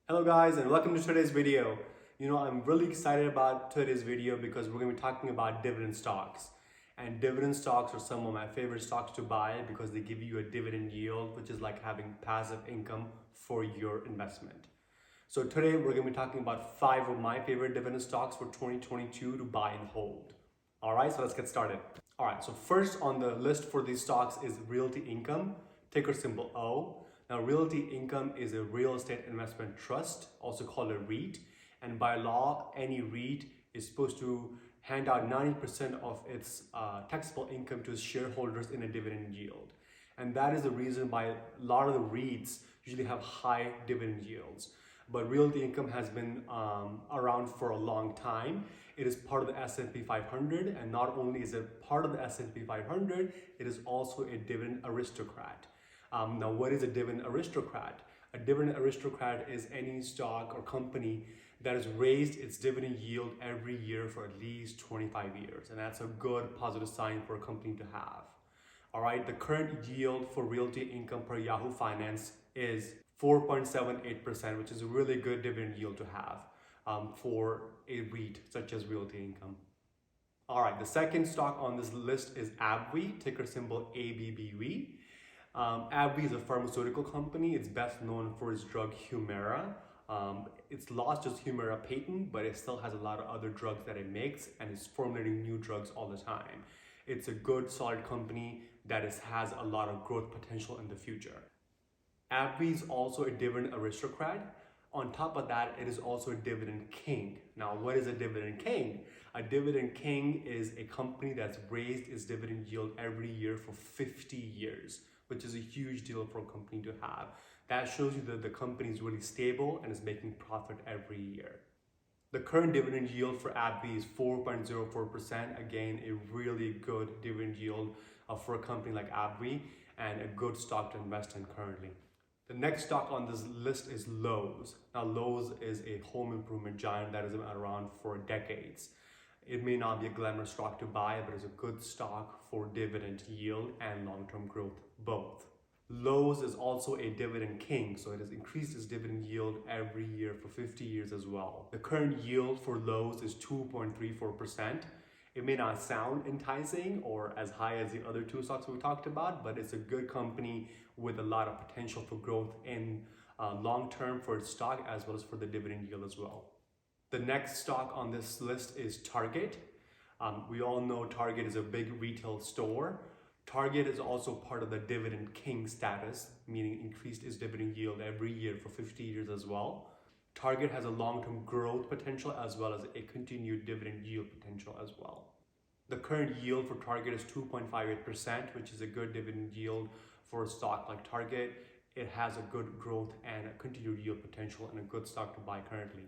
Hello guys and welcome to today's video. I'm really excited about today's video because we're going to be talking about dividend stocks. And dividend stocks are some of my favorite stocks to buy because they give you a dividend yield, which is like having passive income for your investment. So today we're going to be talking about 5 of my favorite dividend stocks for 2022 to buy and hold. Alright, so let's get started. Alright, so first on the list for these stocks is Realty Income, ticker symbol O. Now, Realty Income is a real estate investment trust, also called a REIT. And by law, any REIT is supposed to hand out 90% of its taxable income to its shareholders in a dividend yield. And that is the reason why a lot of the REITs usually have high dividend yields. But Realty Income has been around for a long time. It is part of the S&P 500, and not only is it part of the S&P 500, it is also a dividend aristocrat. Now, what is a dividend aristocrat? A dividend aristocrat is any stock or company that has raised its dividend yield every year for at least 25 years. And that's a good positive sign for a company to have. All right, the current yield for Realty Income per Yahoo Finance is 4.78%, which is a really good dividend yield to have for a REIT such as Realty Income. All right, the second stock on this list is AbbVie, ticker symbol ABBV. AbbVie is a pharmaceutical company. It's best known for its drug Humira. It's lost its Humira patent, but it still has a lot of other drugs that it makes, and it's formulating new drugs all the time. It's a good, solid company that has a lot of growth potential in the future. AbbVie is also a dividend aristocrat. On top of that, it is also a dividend king. Now, what is a dividend king? A dividend king is a company that's raised its dividend yield every year for 50 years, which is a huge deal for a company to have. That shows you that the company is really stable and is making profit every year. The current dividend yield for AbbVie is 4.04%. Again, a really good dividend yield for a company like AbbVie and a good stock to invest in currently. The next stock on this list is Lowe's. Now, Lowe's is a home improvement giant that has been around for decades. It may not be a glamorous stock to buy, but it's a good stock for dividend yield and long-term growth both. Lowe's is also a dividend king, so it has increased its dividend yield every year for 50 years as well. The current yield for Lowe's is 2.34%. It may not sound enticing or as high as the other two stocks we talked about, but it's a good company with a lot of potential for growth in long term for its stock as well as for the dividend yield as well. The next stock on this list is Target. We all know Target is a big retail store. Target is also part of the dividend king status, meaning increased its dividend yield every year for 50 years as well. Target has a long-term growth potential as well as a continued dividend yield potential as well. The current yield for Target is 2.58%, which is a good dividend yield for a stock like Target. It has a good growth and a continued yield potential and a good stock to buy currently.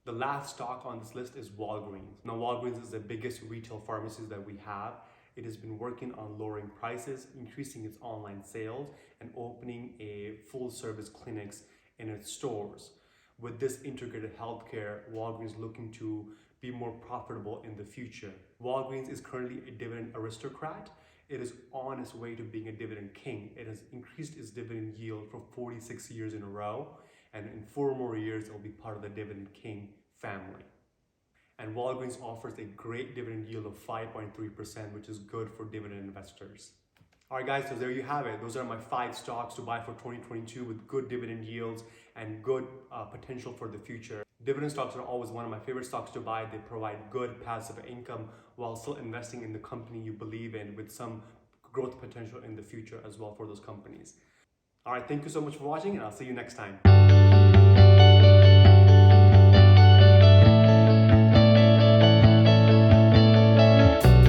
The last stock on this list is Walgreens. Now, Walgreens is the biggest retail pharmacy that we have. It has been working on lowering prices, increasing its online sales, and opening a full-service clinics in its stores. With this integrated healthcare, Walgreens is looking to be more profitable in the future. Walgreens is currently a dividend aristocrat. It is on its way to being a dividend king. It has increased its dividend yield for 46 years in a row, and in 4 more years, it will be part of the dividend king family. And Walgreens offers a great dividend yield of 5.3%, which is good for dividend investors. All right, guys, so there you have it. Those are my 5 stocks to buy for 2022 with good dividend yields and good potential for the future. Dividend stocks are always one of my favorite stocks to buy. They provide good passive income while still investing in the company you believe in with some growth potential in the future as well for those companies. All right, thank you so much for watching, and I'll see you next time.